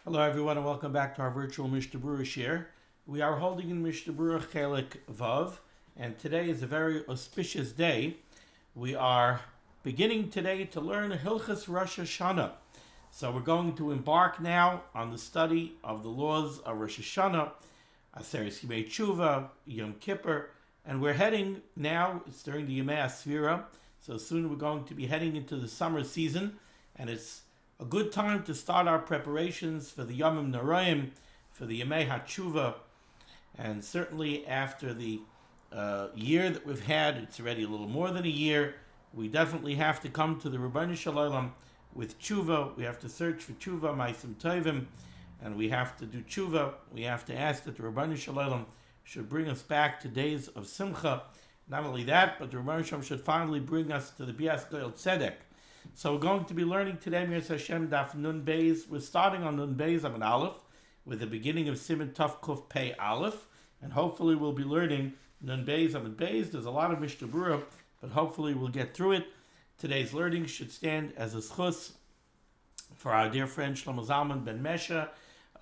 Hello everyone and welcome back to our virtual Mishnah Berurah share. We are holding in Mishnah Berurah Chelik Vav, and today is a very auspicious day. We are beginning today to learn Hilchos Rosh Hashanah. So we're going to embark now on the study of the laws of Rosh Hashanah, Aseres Yimei Teshuvah, Yom Kippur, and we're heading now, it's during the Yemei Asvira, so soon we're going to be heading into the summer season, and it's a good time to start our preparations for the Yomim Noraim, for the Yemei HaTeshuvah, and certainly after the year that we've had, it's already a little more than a year, we definitely have to come to the Ribbono Shel Olam with teshuvah. We have to search for teshuvah, maasim tovim, and we have to do teshuvah. We have to ask that the Ribbono Shel Olam should bring us back to days of simcha. Not only that, but the Ribbono Shel Olam should finally bring us to the Bias Goyal Tzedek. So we're going to be learning today, Mir Hashem, Daf Nun Beis. We're starting on Nun Beis Amud Aleph with the beginning of Siman Tuf Kuf Pei Aleph, and hopefully we'll be learning Nun Beis Amud Beis. There's a lot of Mishnah Berurah, but hopefully we'll get through it. Today's learning should stand as a schus for our dear friend Shlomo Zalman ben Mesha,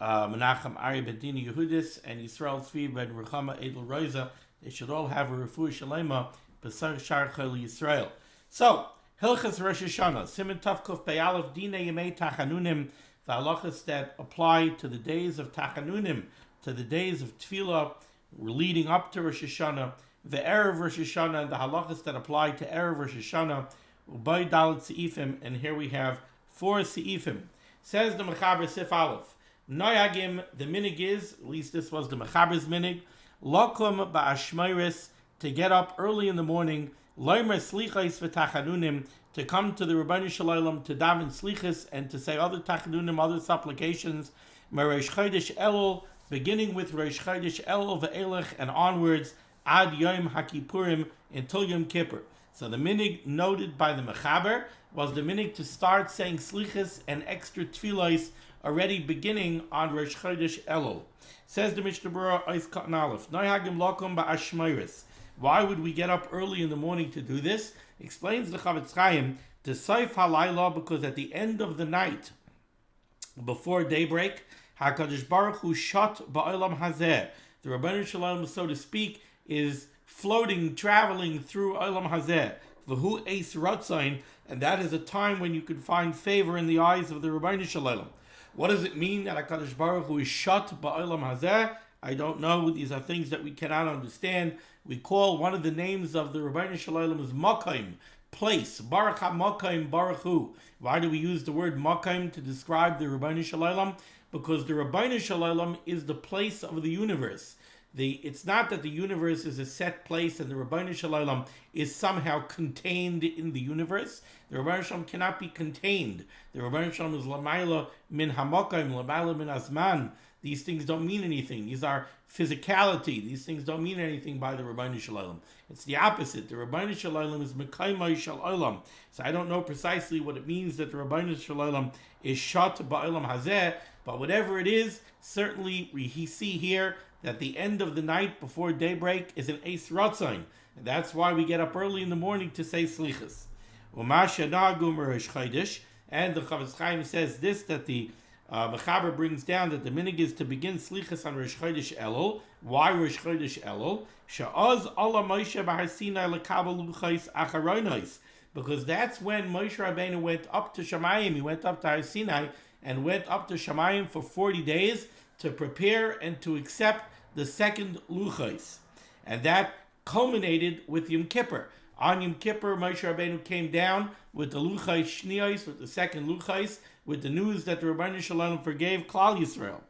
Menachem Ari ben Dini Yehudis, and Yisrael Tzvi ben Ruchama Edel Roiza. They should all have a refuah shalema b'sar shar chol Yisrael. So, Hilchos Rosh Hashanah, Siman Tuf Kuf Pei Aleph, Dinei Yemei Tachanunim, the halachos that apply to the days of Tachanunim, to the days of Tefillah, leading up to Rosh Hashanah, the Erev Rosh Hashanah, and the halachos that apply to Erev Rosh Hashanah, Ubay Dalet Seifim, and here we have 4 Seifim. Says the Mechaber Sif Aleph, Noyagim, the minig is, at least this was the Mechaber's minig, Lokum Ba'ashmeiris, to get up early in the morning, Loimer Selichos v'Tachanunim, to come to the Ribbono Shel Olam to daven selichos and to say other Tachanunim, other supplications, Rosh Chodesh Elul, beginning with Rosh Chodesh Elul ve'elech and onwards, Ad Yom HaKippurim, until Yom Kippur. So the minig noted by the Mechaber was the minig to start saying selichos and extra tefillos already beginning on Rosh Chodesh Elul. Says the Mishnah Berurah Ois Katan Aleph, Noyagim Lokum Ba'ashmeiris. Why would we get up early in the morning to do this? Explains the Chavetz Chaim, to Soif HaLayla, because at the end of the night, before daybreak, HaKadosh Baruch Hu shot ba'olam hazeh. The Ribbono Shel Olam, so to speak, is floating, traveling through Olam Hazeh. V'hu eis ratzain, and that is a time when you can find favor in the eyes of the Ribbono Shel Olam. What does it mean that HaKadosh Baruch Hu is shot ba'olam hazeh? I don't know. These are things that we cannot understand. We call one of the names of the Ribbono Shel Olam is Makaim, place. Baruch HaMakaim Baruch Hu. Why do we use the word Makaim to describe the Ribbono Shel Olam? Because the Ribbono Shel Olam is the place of the universe. It's not that the universe is a set place and the Ribbono Shel Olam is somehow contained in the universe. The Ribbono Shel Olam cannot be contained. The Ribbono Shel Olam is Lamayla min Hamakaim, Lamayla min Azman. These things don't mean anything. These are physicality. These things don't mean anything by the Ribbono Shel Olam. It's the opposite. The Ribbono Shel Olam is Mekaimai Shel Olam. So I don't know precisely what it means that the Ribbono Shel Olam is shot ba'olam hazeh, but whatever it is, certainly we see here that the end of the night before daybreak is an eis ratzain. And that's why we get up early in the morning to say selichos. Umasha nagum Rosh Chodesh, and the Chavetz Chaim says this, that the Mechaber brings down that the minig is to begin selichos on Rosh Chodesh Elul. Why Rosh Chodesh Elul? She'oz Allah Moshe b'Har Sinai lekabel luchos acharonos, because that's when Moshe Rabbeinu went up to Shemayim. He went up to Har Sinai and went up to Shemayim for 40 days to prepare and to accept the second luchos, and that culminated with Yom Kippur. On Yom Kippur, Moshe Rabbeinu came down with the luchos shniyos, with the second luchos, with the news that the Ribbono Shel Olam forgave Klal Yisrael.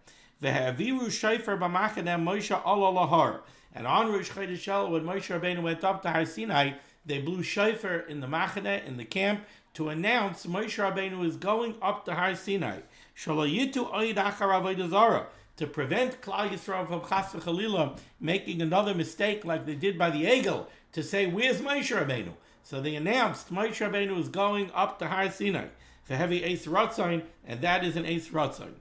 V'ha'aviru shofar b'machaneh Moshe ala lahar. And on Rosh Chodesh Elul, when Moshe Rabbeinu went up to Har Sinai, they blew shofar in the machaneh, in the camp, to announce Moshe Rabbeinu is going up to Har Sinai. Shelo yitu oid achar avodah zarah, to prevent Klal Yisrael from chas v'chalila making another mistake like they did by the Egel, to say, where's Moshe Rabbeinu? So they announced Moshe Rabbeinu is going up to Har Sinai. The heavy eis ratzain, and that is an eis ratzain.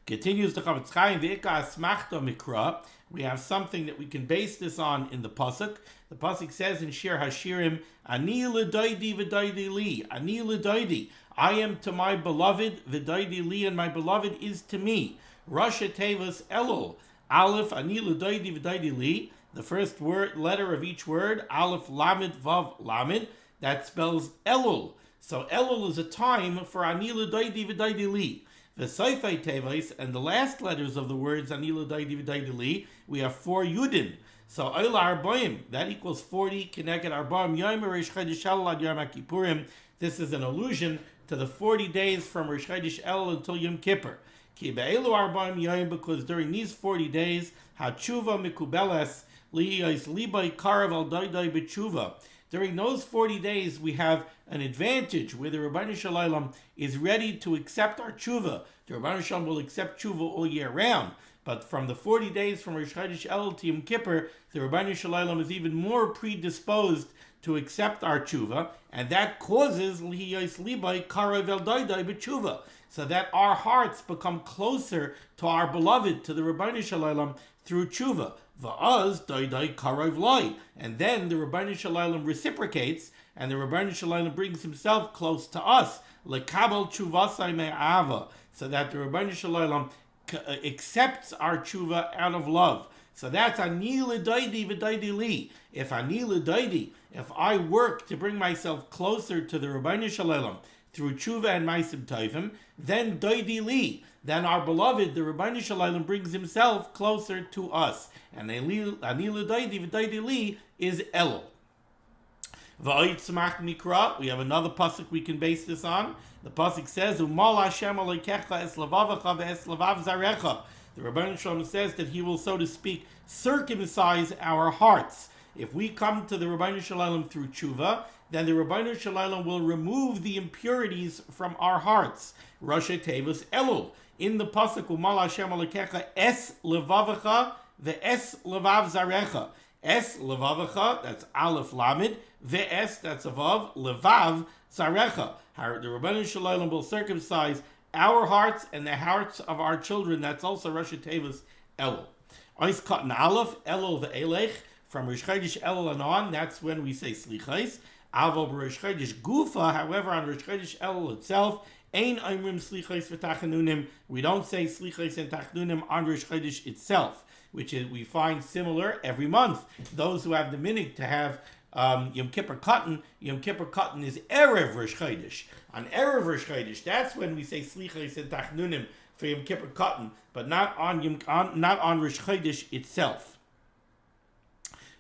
Continues the Chavetz Chaim, v'ika asmachta mikra. We have something that we can base this on in the pasuk. The pasuk says in Shir Hashirim, Ani l'doidi v'doidi li. Ani l'doidi. I am to my beloved, v'daidi li, and my beloved is to me. Rosh Tevos Elul, Aleph ani l'daidi v'daidi li. The first letter of each word, Aleph Lamed Vav Lamed, that spells Elul. So Elul is a time for ani l'daidi v'daidi li. V'soifei Tevos, and the last letters of the words ani l'daidi v'daidi li, we have 4 Yudin. So Oila Arbaim, that equals 40, Kineged Arbaim Yomi Rosh Chodesh Elul ad Yom HaKippurim. This is an allusion to the 40 days from Rosh Chodesh Elul until Yom Kippur. Ki be'elu Arbaim Yomi, because during these 40 days, HaTshuvah Mikubeles Liyos Libay Karav Al Daidai B'Tshuvah. During those 40 days, we have an advantage where the Rabbanu Shalom is ready to accept our tshuva. The Rabbanu Shalom will accept tshuva all year round. But from the 40 days from Rosh Chodesh Elul to Yom Kippur, the Rabbanu Shalom is even more predisposed to accept our tshuva, and that causes lihiyos libay karav el daidai b'tshuva, so that our hearts become closer to our beloved, to the Rabbanu Shalom, through tshuva. Va'az daidai karav lai, and then the Rabbanu Shalom reciprocates, and the Rabbanu Shalom brings himself close to us, lekabel tshuvasai me'ava, so that the Rabbanu Shalom accepts our tshuva out of love. So that's ani l'daidi v'daidi li. If ani l'daidi, if I work to bring myself closer to the Rabbanu Shalom through tshuva and maasim tovim, then daidi li, then our beloved, the Rabbanu Shalom, brings himself closer to us. And ani l'daidi v'daidi li is Elul. V'oitzmach mikra, we have another pasuk we can base this on. The pasuk says, "Umal Hashem alekecha es lavavecha ve'es lavav zarecha." The Rabbanu Shalom says that he will, so to speak, circumcise our hearts. If we come to the Rabbanu Shalom through tshuva, then the Rabbanu Shalom will remove the impurities from our hearts. Rosh Tevos Elul. In the pasuk, "Umal Hashem alekecha es lavavecha ve'es lavav zarecha." Es levavecha, that's Aleph Lamed. Ve'es, that's Avav. Levav zarecha. The Rabbanu Shalom will circumcise our hearts and the hearts of our children. That's also Rosh Tevos Elul. Ois Katan Aleph, Elul ve'elech. From Rosh Chodesh Elul and on, that's when we say selichos. Avo Rosh Chodesh Gufa, however, on Rosh Chodesh Elul itself, Ein Oimrim selichos v'tachanunim. We don't say selichos and tachanunim on Rosh Chodesh itself, which is, we find similar every month. Those who have the minhag to have Yom Kippur Katan is Erev Rosh Chodesh. On Erev Rosh Chodesh, that's when we say selichos and tachanunim for Yom Kippur Katan, but not on Rosh Chodesh itself.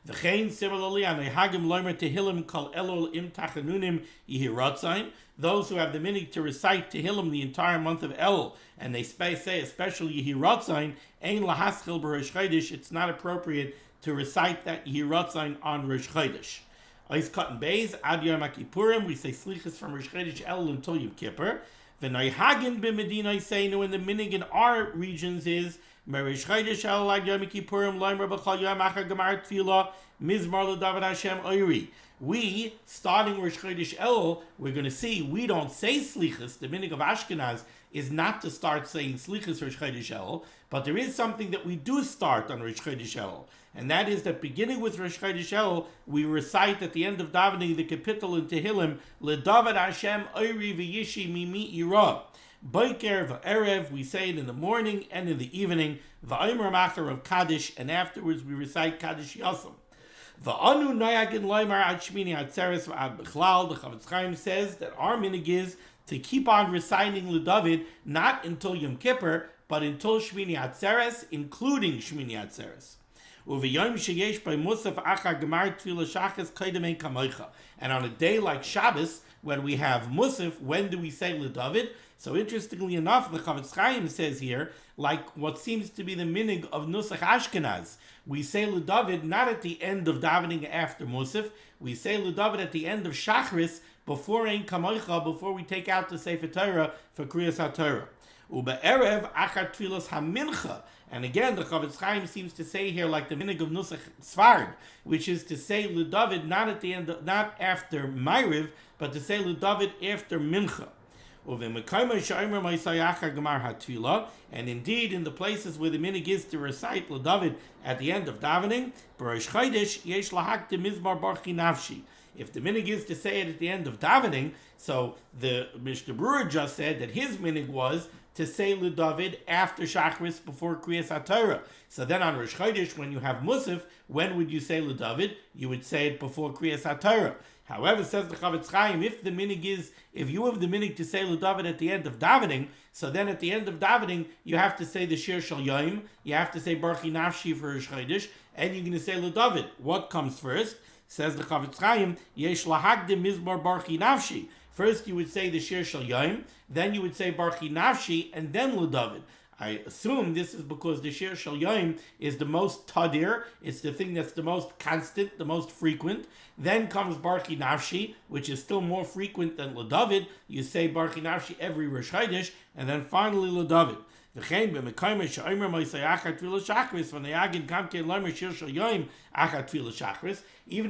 V'chein, similarly, on Hagim Lomer Tehillim Kol Elul Im Tachanunim Yihiratzayim, those who have the minhag to recite Tehillim the entire month of Elul, and they say especially Yihiratzayim, Ein Lahaschil B'Rosh Chodesh, it's not appropriate to recite that Yihiratzayim on Rosh Chodesh. Ois Katan Beis, Ad Yom HaKippurim, we say selichos from Rosh Chodesh Elul until Yom Kippur. V'noi Hagin B'Medina Seinu, and the minhag in our regions is Merish Chodesh Elul ad Yom Kippurim Loimer b'chol yom achar gemar tefillah mizmar l'David Hashem Oiri. We, starting Rosh Chodesh Elul, we're going to see we don't say selichos. The minhag of Ashkenaz is not to start saying selichos Rosh Chodesh Elul, but there is something that we do start on Rosh Chodesh Elul, and that is that beginning with Rosh Chodesh Elul, we recite at the end of davening the capital in Tehillim, l'David Hashem Oiri v'yishi mimi ira. Boker v'erev, we say it in the morning and in the evening. V'aymer machar of Kaddish, and afterwards we recite Kaddish Yosem. V'anu noyagin loymar ad shmini atzeres v'ad b'chlal. The Chavetz Chaim says that our minhag is to keep on reciting LeDavid not until Yom Kippur, but until Shmini Atzeres, including Shmini Atzeres. Uv'yom sheyesh by Musaf achar gemar tefillah shachas kaidem ein kamocha. And on a day like Shabbos, when we have Musaf, when do we say LeDavid? So interestingly enough, the Chavetz Chaim says here, like what seems to be the minhag of Nusach Ashkenaz, we say LeDavid not at the end of davening after Musaf, we say LeDavid at the end of Shachris, before Ein Kamocha, before we take out the Sefer Torah for Kriyas HaTorah. Ube'erev achar tfilos hamincha. And again, the Chavetz Chaim seems to say here, like the minhag of Nusach Sfard, which is to say LeDavid not at the end, not after Ma'ariv, but to say LeDavid after Mincha. And indeed, in the places where the minhag is to recite LeDavid at the end of davening, If the minig is to say it at the end of davening, so the Mishnah Berurah just said that his minig was to say LeDavid after Shacharis before Kriyas HaTorah. So then on Rosh Chodesh, when you have Musaf, when would you say LeDavid? You would say it before Kriyas HaTorah. However, says the Chavetz Chaim, if you have the minig to say LeDavid at the end of davening, so then at the end of davening, you have to say the shiur shel Yomi, you have to say Barchi Nafshi for Rosh Chodesh, and you're going to say LeDavid. What comes first? Says the Chavetz Chaim, Yesh lahagdim mizmor Barchi Nafshi. First you would say the shiur shel Yomi, then you would say Barchi Nafshi, and then LeDavid. I assume this is because the shiur shel Yomi is the most tadir, it's the thing that's the most constant, the most frequent. Then comes Barchi Nafshi, which is still more frequent than LeDavid. You say Barchi Nafshi every Rosh Chodesh, and then finally LeDavid. Even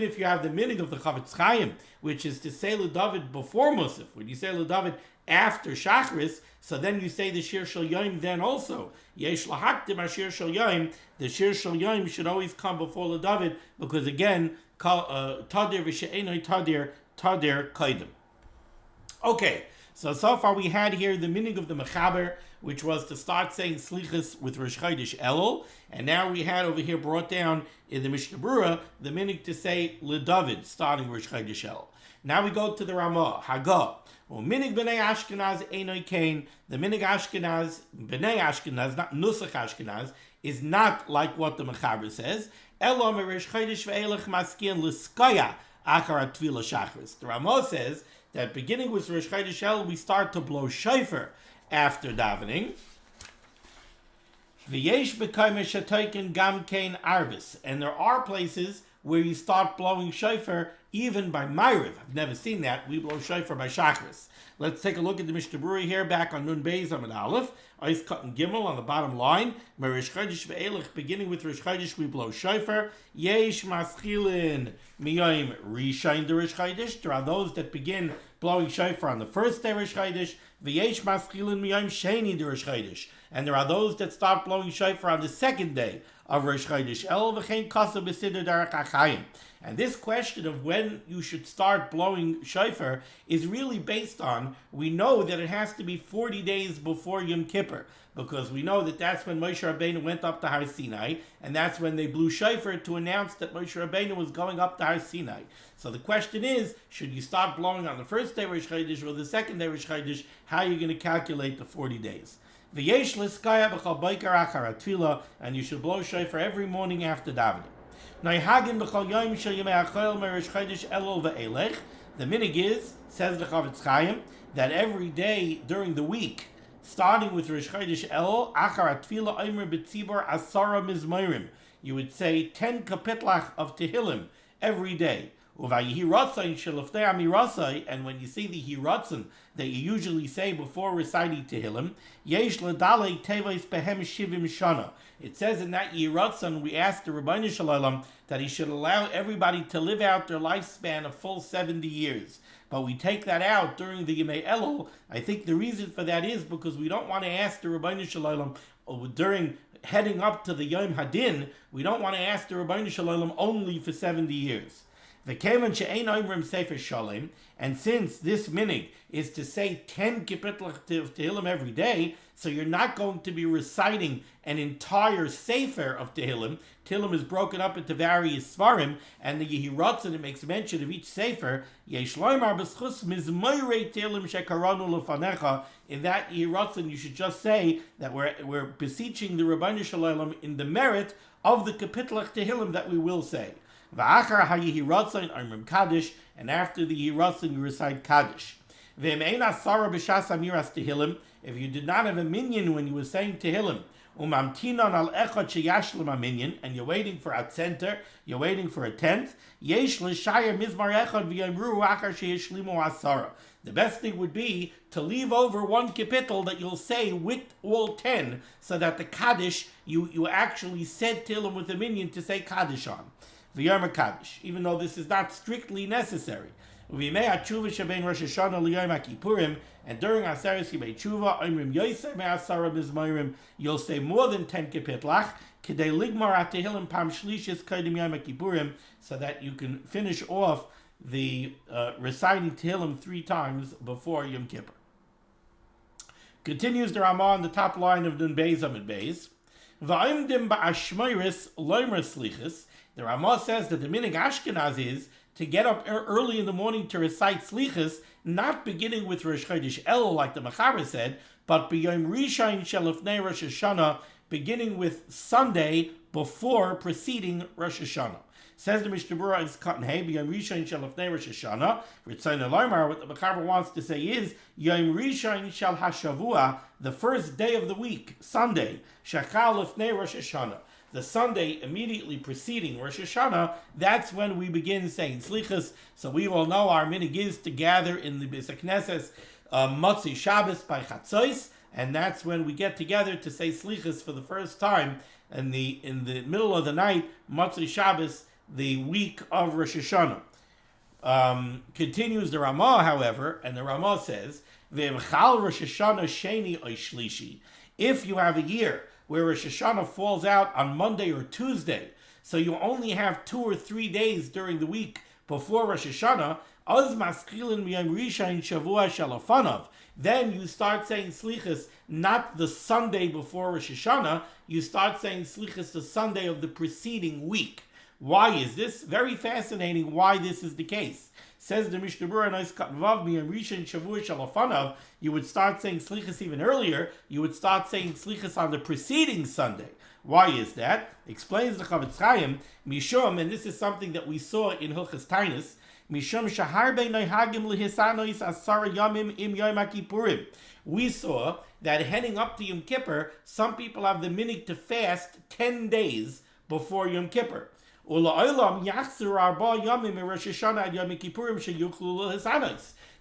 if you have the minig of the Chavetz Chaim, which is to say LeDavid before Musaf, when you say LeDavid after Shacharis, so then you say the shiur shel Yomi then also. Yesh lahaktim shiur shel Yomi. The shiur shel Yomi should always come before LeDavid, because again, tadir v'she'enoi tadir kaidim. Okay, so far we had here the minig of the Mechaber, which was to start saying selichos with Rosh Chodesh Elul, and now we had over here brought down in the Mishnah Berurah the minig to say LeDavid starting Rosh Chodesh Elul. Now we go to the Ramah Hagah. Well, minig b'nei Ashkenaz einoi kain. The minig Ashkenaz, b'nei Ashkenaz, not nusach Ashkenaz, is not like what the Mechaber says. Elo Rosh Chodesh ve'elech maskian l'skaya achar tefillah Shacharis. The Ramah says that beginning with Rosh Chodesh Elul, we start to blow shofar after davening. V'yesh b'kayme shatoiken gam kain arvis. And there are places where you start blowing shofar even by Ma'ariv. I've never seen that. We blow shofar by Shacharis. Let's take a look at the Mishnah Berurah here, back on Nun Beis Amud Aleph, Ois Katan Gimel on the bottom line. Rosh Chodesh ve'elech, beginning with Rosh Chodesh, we blow shofar. Yesh maschilin miyayim rishayin de Rosh Chodesh. There are those that begin blowing shofar on the first day Rosh Chodesh. V'yesh maschilin miyayim sheni de Rosh Chodesh. And there are those that start blowing shofar on the second day of Rosh Chodesh El v'chein kasa b'siddur derech hachayim. And this question of when you should start blowing shofar is really based on, we know that it has to be 40 days before Yom Kippur, because we know that that's when Moshe Rabbeinu went up to Har Sinai, and that's when they blew shofar to announce that Moshe Rabbeinu was going up to Har Sinai. So the question is, should you start blowing on the first day Rosh Chodesh or the second day Rosh Chodesh? How are you going to calculate the 40 days? V'yesh l'skaya b'chol boker achar tefillah, and you should blow shofar every morning after davening. The minig is, says the Chavetz Chaim, that every day during the week, starting with Rosh Chodesh Elul, achar tefillah omer b'tzibor asara mizmorim, you would say 10 kapitlach of Tehillim every day. And when you see the hiratzon that you usually say before reciting Tehillim, it says in that hiratzon, we asked the Ribbono Shel Olam that he should allow everybody to live out their lifespan a full 70 years. But we take that out during the Yemei Elul. I think the reason for that is because we don't want to ask the Ribbono Shel Olam during heading up to the Yom Hadin, we don't want to ask the Ribbono Shel Olam only for 70 years. And since this minig is to say 10 kapitel of Tehillim every day, so you're not going to be reciting an entire sefer of Tehillim. Tehillim is broken up into various svarim, and the Yehiratzon, it makes mention of each sefer. In that Yehiratzon, you should just say that we're beseeching the Ribbono Shel Olam in the merit of the kapitel of Tehillim that we will say. And after the Yehiratzon, you recite Kaddish. If you did not have a minyan when you were saying Tehillim, and you're waiting for a center, you're waiting for a tenth, the best thing would be to leave over one kapitel that you'll say with all 10, so that the Kaddish, you actually said Tehillim with a minyan to say Kaddish on. V'yom Kaddish, even though this is not strictly necessary. And during Aseres Yimei Teshuvah, Omrim Yosei me'asara mizmorim, you'll say more than 10 kapitlach, kedei ligmar atehillim pam shlishis kodim Yom Kippurim, so that you can finish off the reciting Tehillim 3 times before Yom Kippur. Continues the Ramah on the top line of Nun Beis Amid Beis. V'aimdim ba'ashmoiris loimer selichos. The Ramah says that the minig Ashkenaz is to get up early in the morning to recite selichos, not beginning with Rosh Chodesh Elul like the Mechaber said, but b'yom rishon shelifnei Rosh Hashanah, beginning with Sunday before preceding Rosh Hashanah. Says the Mishnah Berurah is cut in hay, b'yom rishon shelifnei Rosh Hashanah. Recite Lomar, what the Mechaber wants to say is yom rishon shel hashavua, the first day of the week, Sunday, shachal lifnei Rosh Hashanah. The Sunday immediately preceding Rosh Hashanah, that's when we begin saying selichos. So we all know our minig is to gather in the Beis HaKnesses motzoei Shabbos by chatzos, and that's when we get together to say selichos for the first time in the middle of the night, motzoei Shabbos, the week of Rosh Hashanah. Continues the Ramah, however, and the Ramah says, "Ve'emchal Rosh Hashanah sheni oy shlishi." If you have a year where Rosh Hashanah falls out on Monday or Tuesday, so you only have 2 or 3 days during the week before Rosh Hashanah, az maskilin miyam rishon shavua shalafanav. Then you start saying selichos not the Sunday before Rosh Hashanah, you start saying selichos the Sunday of the preceding week. Why is this? Very fascinating why this is the case. Says the Mishnah Berurah, you would start saying selichos even earlier. You would start saying selichos on the preceding Sunday. Why is that? Explains the Chavetz Chaim, Mishum, and this is something that we saw in Hilchos Tainis, Mishum shahar beinay hagim lehisanois asara yamim im Yom HaKippurim. We saw that heading up to Yom Kippur, some people have the minig to fast 10 days before Yom Kippur. Now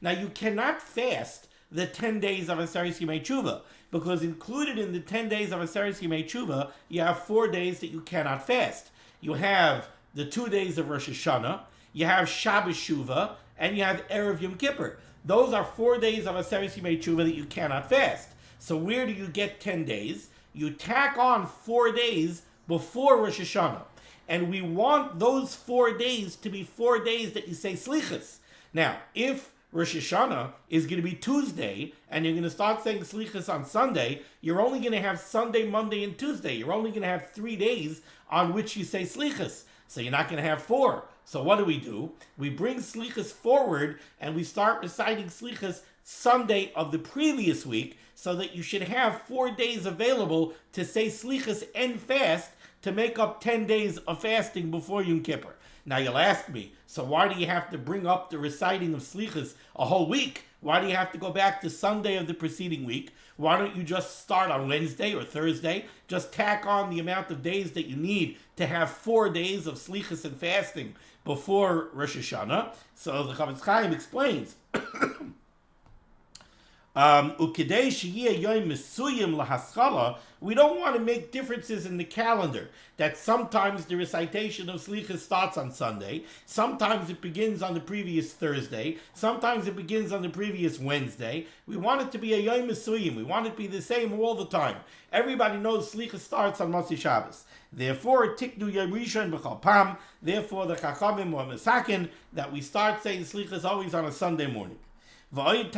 you cannot fast the 10 days of Aseres Yemei Teshuvah, because included in the 10 days of Aseres Yemei Teshuvah, you have 4 days that you cannot fast. You have the 2 days of Rosh Hashanah, you have Shabbos Shuvah, and you have Erev Yom Kippur. Those are 4 days of Aseres Yemei Teshuvah that you cannot fast. So where do you get 10 days? You tack on 4 days before Rosh Hashanah. And we want those 4 days to be 4 days that you say selichos. Now, if Rosh Hashanah is going to be Tuesday, and you're going to start saying selichos on Sunday, you're only going to have Sunday, Monday, and Tuesday. You're only going to have 3 days on which you say selichos. So you're not going to have 4. So what do? We bring selichos forward, and we start reciting selichos Sunday of the previous week, so that you should have 4 days available to say selichos and fast, to make up 10 days of fasting before Yom Kippur. Now you'll ask me, so why do you have to bring up the reciting of selichos a whole week? Why do you have to go back to Sunday of the preceding week? Why don't you just start on Wednesday or Thursday? Just tack on the amount of days that you need to have 4 days of selichos and fasting before Rosh Hashanah. So the Chavetz Chaim explains, we don't want to make differences in the calendar, that sometimes the recitation of selichos starts on Sunday, sometimes it begins on the previous Thursday, sometimes it begins on the previous Wednesday. We want it to be a Yom Mesuyim. We want it to be the same all the time. Everybody knows selichos starts on motzoei Shabbos. Therefore, tiknu Yom Rishon b'chol pam. Therefore, the Chachamim were mesaken that we start saying selichos always on a Sunday morning. And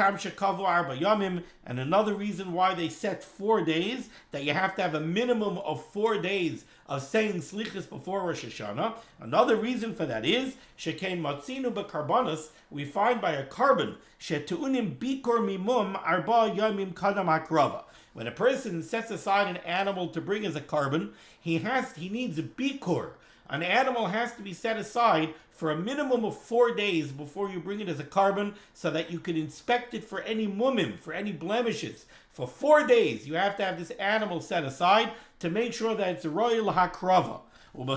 another reason why they set 4 days, that you have to have a minimum of 4 days of saying selichos before Rosh Hashanah. Another reason for that is shekein matzinu b'karbanos, we find by a carbon shetuunim bikor mimum arba yomim kadam akrava. When a person sets aside an animal to bring as a carbon, he needs a bikor. An animal has to be set aside for a minimum of 4 days before you bring it as a carbon, so that you can inspect it for any mumim, for any blemishes. For 4 days, you have to have this animal set aside to make sure that it's a royal hakrava. And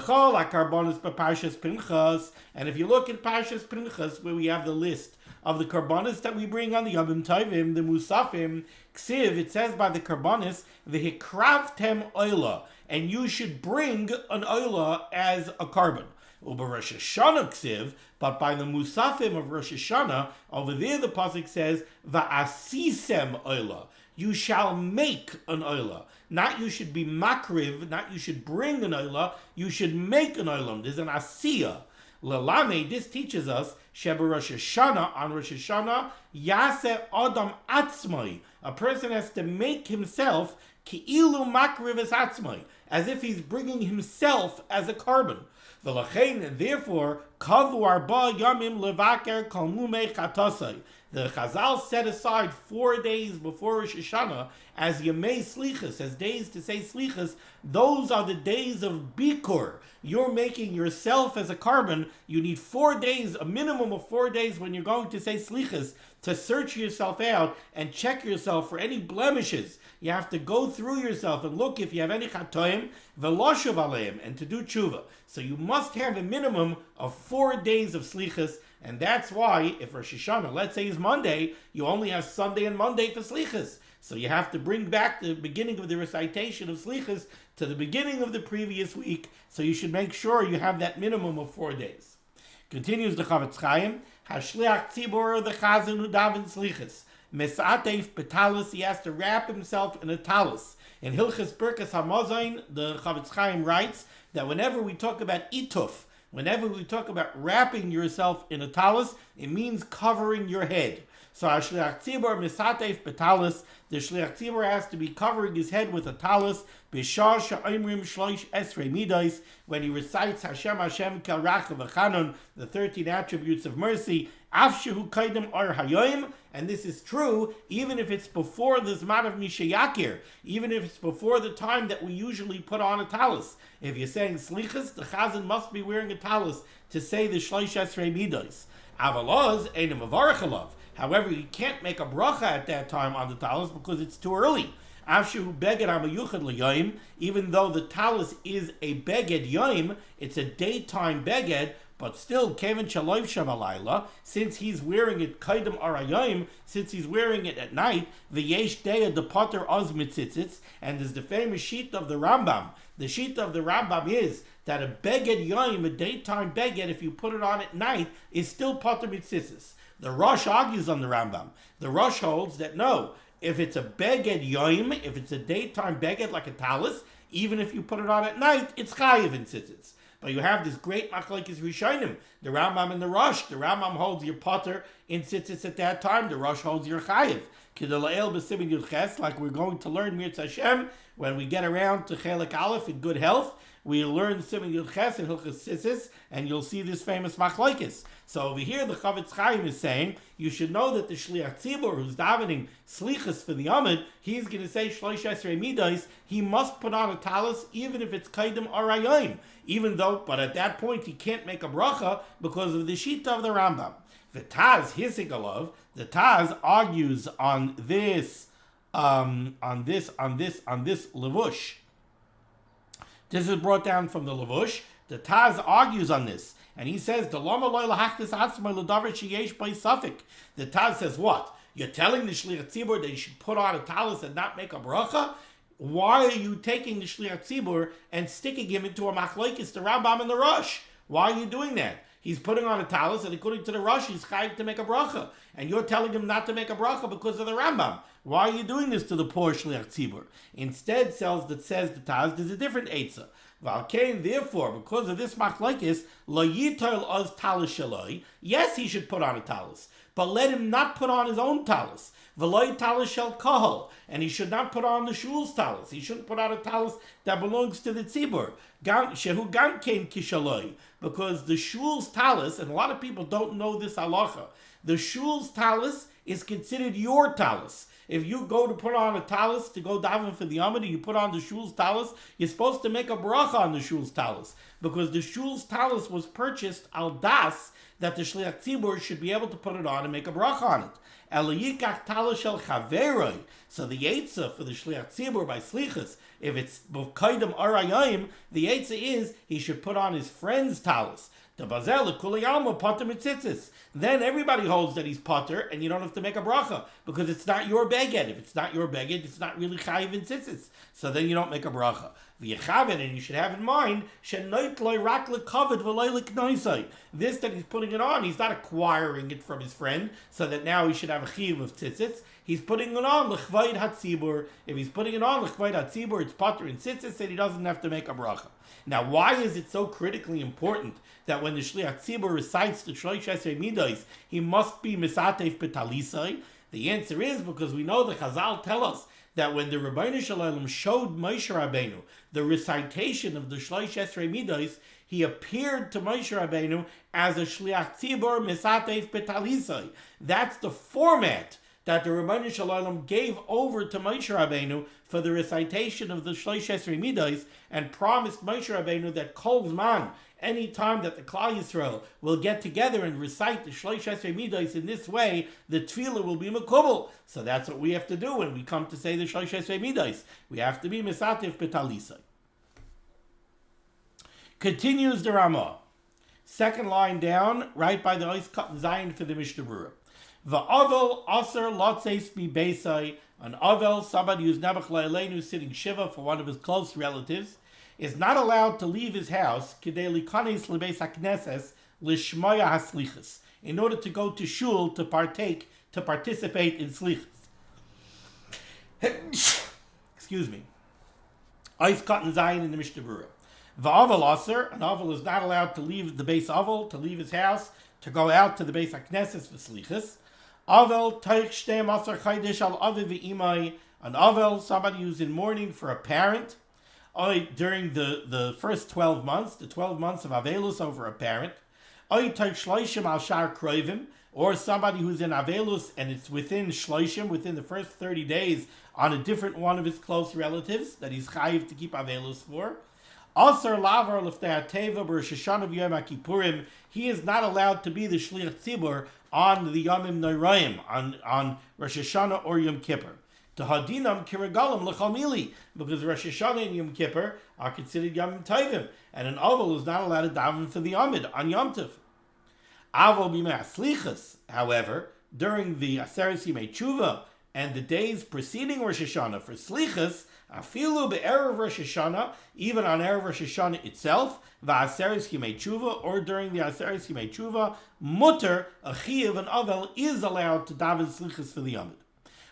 if you look at Parshas Pinchas, where we have the list of the karbanis that we bring on the Yomim Tovim, the Musafim, Ksiv, it says by the karbanis, v'hikravtem oila, and you should bring an oila as a carbon. Uber Rosh Hashanah Ksiv, but by the Musafim of Rosh Hashanah, over there the pasuk says, va'asisem oila, you shall make an oila. Not you should be makriv, not you should bring an oila, you should make an oilam. There's an asiyah. Lelame, this teaches us, Sheba Rosh Hashanah, on Rosh Hashanah, Yaseh Adam Atzmai. A person has to make himself Ki'ilu Makriv es Atzmai, as if he's bringing himself as a carbon. V'lachein, therefore, Kavu Arba Yamim Levaker Kalmumei Chatasai. The Chazal set aside 4 days before Rosh Hashanah as Yemei Selichos, as days to say selichos. Those are the days of Bikur. You're making yourself as a carbon. You need 4 days, a minimum of 4 days when you're going to say selichos, to search yourself out and check yourself for any blemishes. You have to go through yourself and look if you have any tovim, v'loshuv aleim, and to do teshuvah. So you must have a minimum of 4 days of selichos. And that's why, if Rosh Hashanah, let's say, is Monday, you only have Sunday and Monday for selichos. So you have to bring back the beginning of the recitation of selichos to the beginning of the previous week. So you should make sure you have that minimum of 4 days. Continues the Chavetz Chaim, Hashliach Tzibor, the Chazan who daven selichos. Mesatef betalis, he has to wrap himself in a talis. In Hilchos Birkas HaMazayin, the Chavetz Chaim writes that whenever we talk about ituf, whenever we talk about wrapping yourself in a talis, it means covering your head. So Shliach Tzibor Misatef betalis, the Shliach Tzibor has to be covering his head with a talis, Bishar Sha'imrim Shloish Esrei Midos, when he recites Hashem Hashem Kel Rachav V'Chanon, the 13 attributes of mercy, Af Shehu Kaidem Or Hayoim, and this is true even if it's before the Zman of Mishayakir, even if it's before the time that we usually put on a talis. If you're saying selichos, the chazan must be wearing a talis to say the Shloish Esrei Midos. Avalaz Einem Avarach Alav. However, you can't make a bracha at that time on the talis because it's too early. Even though the talis is a beged yoim, it's a daytime beged, but still, Kevin Shaloiv Shavalayla, since he's wearing it kaidem arayim, since he's wearing it at night, the yesh deya the potter oz mitzitzitz, and there's the famous sheet of the Rambam. The sheet of the Rambam is that a beged yoim, a daytime beged, if you put it on at night, is still potter mitzitzitz. The Rosh argues on the Rambam. The Rosh holds that no, if it's a beged yoim, if it's a daytime beged like a talis, even if you put it on at night, it's chayiv in tzitzitz. But you have this great machlokes rishonim, the Rambam and the Rosh. The Rambam holds your potter in tzitzitz at that time. The Rosh holds your chayiv. Kedalael b'simin yudches, like we're going to learn Mirz Hashem when we get around to Chelik Aleph in good health. We'll learn Siman Yudches and Hilchos Sisis, and you'll see this famous machlokes. So over here, the Chavetz Chaim is saying you should know that the Shliach Tzibor, who's davening selichos for the Amud, he's going to say Shloish Esrei Midos. He must put on a talis, even if it's kaidem arayim. Even though, but at that point he can't make a bracha because of the shita of the Rambam. The Taz Hisigalav, the Taz argues on this levush. This is brought down from the levush. The Taz argues on this, and he says the Lama Loy Lahachtis Atzmai L'Davar Sheyesh By Safik. The Taz says what? You're telling the Shliach Tzibor that you should put on a talis and not make a bracha? Why are you taking the Shliach Tzibor and sticking him into a machlokes, the Rambam and the Rosh? Why are you doing that? He's putting on a talis, and according to the Rosh, he's chayiv to make a bracha. And you're telling him not to make a bracha because of the Rambam. Why are you doing this to the poor Shliach Tzibor? Instead, says the Taz, there's a different eitzah. Valkein, therefore, because of this machlokes, lo yitol oz talis shaloi, yes, he should put on a talis, but let him not put on his own talis. V'loi talis shel kahal, and he should not put on the shul's talis. He shouldn't put on a talis that belongs to the tzibur. Shehu gam kein kishaloi, because the shul's talis, and a lot of people don't know this halacha, the shul's talis is considered your talis. If you go to put on a talis to go daven for the Amud, you put on the shul's talis, you're supposed to make a bracha on the shul's talis, because the shul's talis was purchased al das, that the Shliach Tzibor should be able to put it on and make a bracha on it. So the Eitzah for the Shliach Tzibor by selichos, if it's kaidem arayim, the Eitzah is he should put on his friend's talis. Then everybody holds that he's potter, and you don't have to make a bracha because it's not your beged. If it's not your beged, it's not really chayiv in tzitzis. So then you don't make a bracha. And you should have in mind, this that he's putting it on, he's not acquiring it from his friend, so that now he should have a chiyuv of tzitzits. He's putting it on l'chvayid hatzibur. If he's putting it on l'chvayid hatzibur, it's pater and tzitzits, and he doesn't have to make a bracha. Now, why is it so critically important that when the shliach tzibur recites the shlosh esrei midos, he must be misatef betalisai? The answer is because we know the Chazal tell us that when the Rebbeinu Shalom showed Moshe Rabbeinu the recitation of the shlosh esrei midos, he appeared to Moshe Rabbeinu as a shliach tzibur misatef betalisai. That's the format that the Rebbeinu Shalom gave over to Moshe Rabbeinu for the recitation of the shlosh esrei midos, and promised Moshe Rabbeinu that kol zman, any time that the Klal Yisrael will get together and recite the shlosh esrei midos in this way, the tefillah will be mekubal. So that's what we have to do when we come to say the shlosh esrei midos. We have to be misatef betalisai. Continues the Ramah. Second line down, right by the Ois Cut and Zion for the Mishnah Berurah. Va'avel aser lotzeis mi beisai. An avel, somebody who's nebuch la'eleinu, sitting shiva for one of his close relatives, is not allowed to leave his house k'dei likanes lebeis hakneses lishmoya haslichos, in order to go to shul to participate in slichos. Excuse me. Ois Cut and Zion in the Mishnah Berurah. Va'avel aser, an avel is not allowed to leave the beis avel, to leave his house, to go out to the beis hakneses for slichos. Avel taich shteim asar chaydish al avi v'imai. An avel, somebody who's in mourning for a parent, during the first 12 months, the 12 months of avelus over a parent. Taich shloishim al shar kroivim, or somebody who's in avelus and it's within shloishim, within the first 30 days, on a different one of his close relatives that he's chayiv to keep avelus for. Asar lavar l'ftei hateva b'Rosh Hashanah v'Yom HaKippurim. He is not allowed to be the shliach tzibur on the Yomim Noraim, on Rosh Hashanah or Yom Kippur. To hadinam kiragalim l'chamili, because Rosh Hashanah and Yom Kippur are considered Yomim tovim, and an avel is not allowed to daven for the Yomid on Yom Tov. Aval b'mei selichos, however, during the Aseres Yimei Teshuvah and the days preceding Rosh Hashanah for selichos, afilu be'erev Rosh Hashanah, even on erev Rosh Hashanah itself, va'aseres yimei teshuvah, or during the aseres yimei teshuvah, mutter, a chiyuv, an avel, is allowed to daven slichos for the Yomid.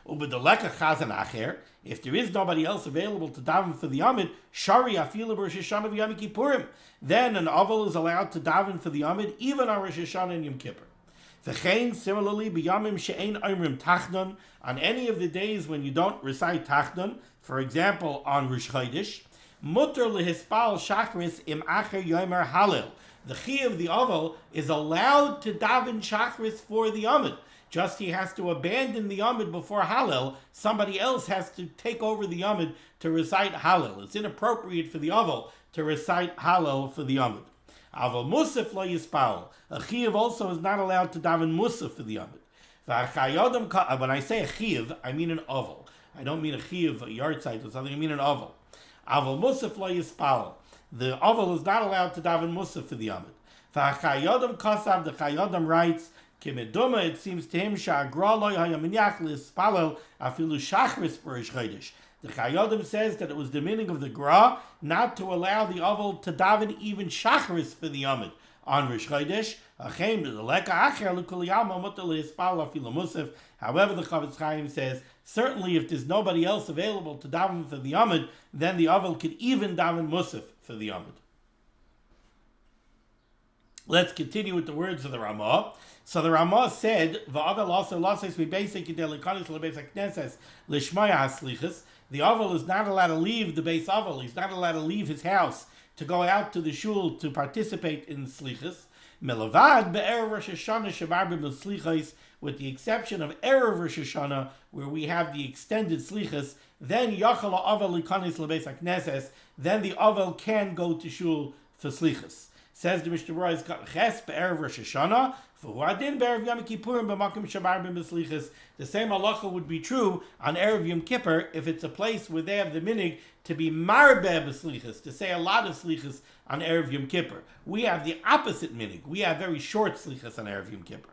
Ubedaleka chazan acher, if there is nobody else available to daven for the Yomid, shari afilu b'Rosh Hashanah v'Yom Kippurim, then an avel is allowed to daven for the Yomid, even on Rosh Hashanah and Yom Kippur. V'chein, similarly, b'yamim she'ein oimrim tachdon, on any of the days when you don't recite tachdon, for example, on Rosh Chodesh, mutter lehispal shachris im acher yomer halil. The chi of the avel is allowed to daven shachris for the Yomid. Just he has to abandon the Yomid before halil. Somebody else has to take over the Yomid to recite halil. It's inappropriate for the avel to recite halil for the Yomid. Aval musaf lo yispal. A chiyuv also is not allowed to daven musaf for the Yomid. When I say a chiyuv, I mean an avel. I don't mean a chiyuv, a yahrzeit or something. I mean an avel. Aval musaf lo yispal. The avel is not allowed to daven musaf for the Yomid. V'achayodam kasav, the Chayodam writes, Kimeduma, it seems to him, sha'agra lo hayaminyach lispalel afilu shachris b'Rosh Chodesh. The Chayodam says that it was the meaning of the Gra not to allow the avel to daven even shachris for the Yomid on Rosh Chodesh. However, the Chavetz Chaim says, certainly if there's nobody else available to daven for the Yomid, then the avel could even daven musaf for the Yomid. Let's continue with the words of the Ramah. So the Ramah said, "Va'avel also loses we basic delikanis lebeisak knesses lishmaya haslichos." The avel is not allowed to leave the beis avel. He's not allowed to leave his house to go out to the shul to participate in slichos. Melavad be'erev Rosh Hashanah shemarbe b'slichos, with the exception of erev Rosh Hashanah, where we have the extended slichos. Then yachal avel likanis lebeisak knesses. Then the avel can go to shul for slichos. Says the Mishnah Berurah, "Is ches be'erev Rosh Hashanah, v'huadin be'erev Yom Kippurim b'makom shamarbe b'slichos." The same halacha would be true on erev Yom Kippur if it's a place where they have the minig to be marbe b'slichos, to say a lot of slichos on erev Yom Kippur. We have the opposite minig. We have very short slichos on erev Yom Kippur.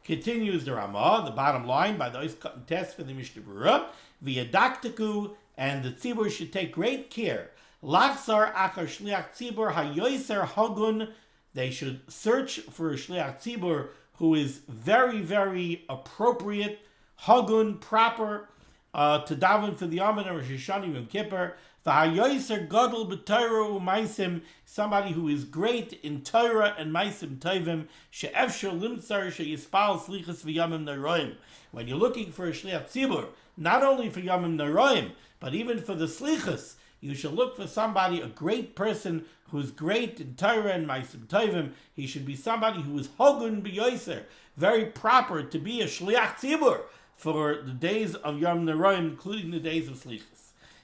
Continues the Ramah, the bottom line, by the Ois Cut test for the Mishnah Berurah, v'yadaktiku, and the tzibur should take great care. Lachzar achar shliach tzibur hayoser hagun. They should search for a shliach tzibur who is very, very appropriate, hagun, proper, to daven for the Yom Rosh Hashanah Yom Kippur. V'hayoser gadol b'Torah u'maasim, somebody who is great in Torah and maasim tovim. She'efshar limtzar she'yispal selichos v'yamim noroim. When you're looking for a shliach tzibur, not only for yamim noroim, but even for the selichos, you should look for somebody, a great person who's great in Torah and maasim tovim. He should be somebody who is hagun b'yoser, very proper to be a shliach tzibur for the days of Yom Noroim, including the days of selichos.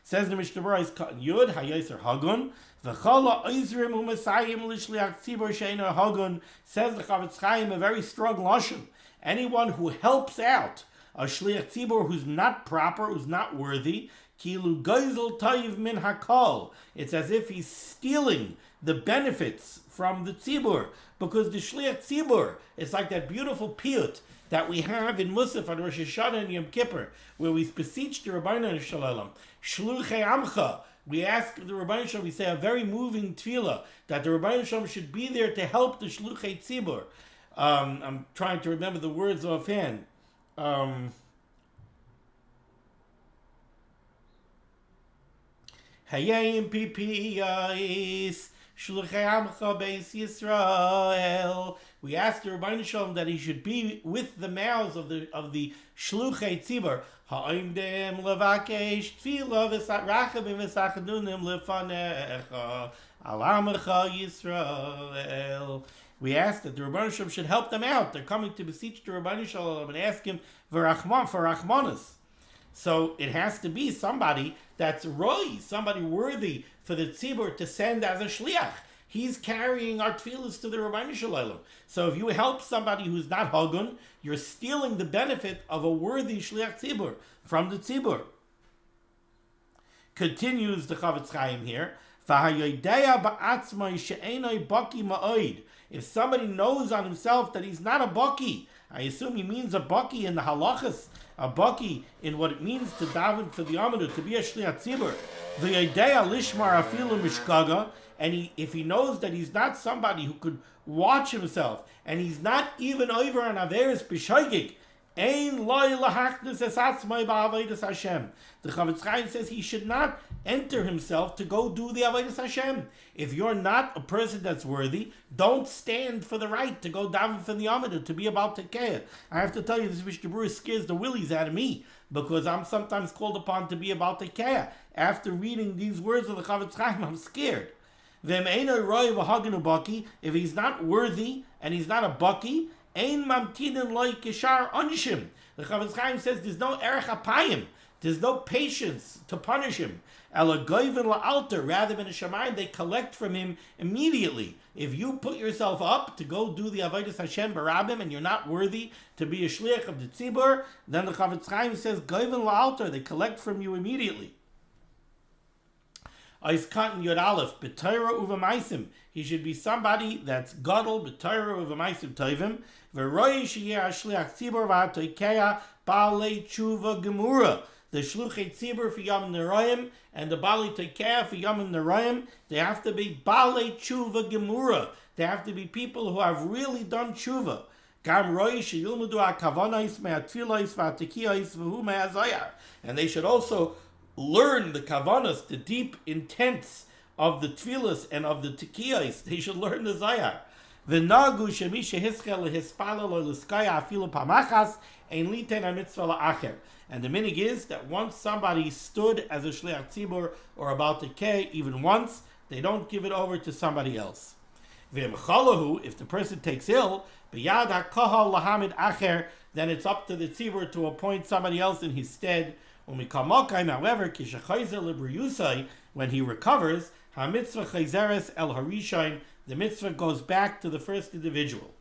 Says the Mishnah Berurah is cut Yud hayoser hagun v'chala oizrim u'masayim l'shliach tzibur she'eino hagun. Says the Chavetz Chaim, a very strong lashon. Anyone who helps out a shliach tzibur who's not proper, who's not worthy, kilu goizel toiv min hakol. It's as if he's stealing the benefits from the tzibur, because the shliach tzibur is like that beautiful piyut that we have in Musaf on Rosh Hashanah and Yom Kippur, where we beseech the Rabbeinu Shalom, Shluchei Amcha. We ask the Rabbeinu Shalom, we say a very moving tefillah, that the Rabbeinu Shalom should be there to help the Shluchei Tzibur. I'm trying to remember the words offhand. Hayayim pipiyais, Shluchei Amcha Beis Yisrael. We asked the Rabbeinu Shalom that he should be with the mouths of the Shluchei Tzibur. Ha'imdem levakesh tefillah v'rachamim v'sachadunim lefanecha alamecha Yisrael. We asked that the Rabbeinu Shalom should help them out. They're coming to beseech the Rabbeinu Shalom and ask him for rachmanas. So it has to be somebody that's roi, somebody worthy for the tzibur to send as a shliach. He's carrying our tefillahs to the Rabbeinu Shalom. So if you help somebody who's not hagun, you're stealing the benefit of a worthy shliach tzibur from the tzibur. Continues the Chavetz Chaim here. If somebody knows on himself that he's not a baki, I assume he means a baki in the halachos, a baki in what it means to daven for the Amadu, to be a shliach tzibur. V'yodea lishmar afilu mishkaga, and if he knows that he's not somebody who could watch himself, and he's not even over an averis b'shoigig, ein loy lahachnis es atzmai ba'avodas Hashem. The Chavetz Chaim says he should not enter himself to go do the avodas Hashem. If you're not a person that's worthy, don't stand for the right to go daven for the Amida, to be about tekeah. I have to tell you, this Mishnah Berurah scares the willies out of me, because I'm sometimes called upon to be about tekeah. After reading these words of the Chavetz Chaim, I'm scared. If he's not worthy and he's not a baki, ein mamtinin loy kishar onishim. The Chavetz Chaim says there's no erech apayim, there's no patience to punish him. Ela goyven la'alter, rather than a shamayim, they collect from him immediately. If you put yourself up to go do the avodas Hashem barabim and you're not worthy to be a shliach of the tzibur, then the Chavetz Chaim says goyven la'alter, they collect from you immediately. He should be somebody that's gadol b'Torah uv'maasim tovim. V'roi sheyeh shliach tzibur v'hatoikeya ba'alei teshuvah gemura. The shluchei tzibur for Yom Noroim and the ba'alei toikeya for Yom Noroim, they have to be ba'alei teshuvah gemura. They have to be people who have really done teshuvah. Gam roi sheyilmudu ha'kavonais me'atfilos v'hatikiyos v'hu me'azayar. And they should also learn the kavanas, the deep intents of the tefillas and of the tikiyos. They should learn the zayar. V'nagu shemisha hischel lehispala lo l'skaya afilu pamachas ein liten ha-mitzvah la'acher. And the minig is that once somebody stood as a shliach tzibur or about to kei, even once, they don't give it over to somebody else. V'im chalahu, if the person takes ill, b'yad ha-kahal lahamid acher, then it's up to the tzibur to appoint somebody else in his stead. However, when he recovers, ha-mitzvah chayzeres el harishain, the mitzvah goes back to the first individual.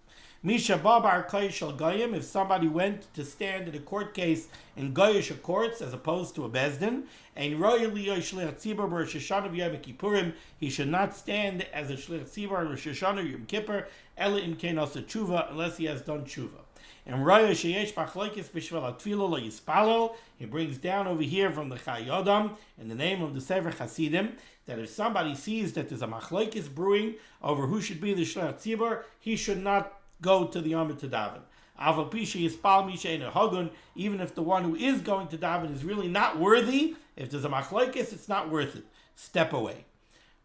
Misha babar shal goyim, if somebody went to stand in a court case in goyish courts as opposed to a bezdin, and royal shliach tzibur b'Rosh Hashanah v'Yom Kippurim, he should not stand as a shliach tzibur Rosh Hashanah Yom Kippur, ela im kein asa teshuvah, unless he has done teshuvah. And Raya sheyesh machlokes b'shvel atfilo lo yispalel. He brings down over here from the Chayodam in the name of the Sefer Hasidim that if somebody sees that there's a machlokes brewing over who should be the Shliach Tzibur, he should not go to the Yom to daven. Even if the one who is going to daven is really not worthy, if there's a machlokes, it's not worth it. Step away.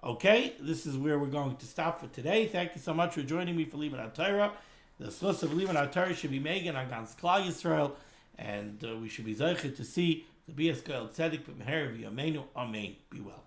Okay, this is where we're going to stop for today. Thank you so much for joining me for limud HaTorah. The selichos of limud HaTorah should be megan on Gans Klal Yisrael, and we should be zeicher to see the Bias Goel Tzedek B'Meher V'Yameinu. Amen. Be well.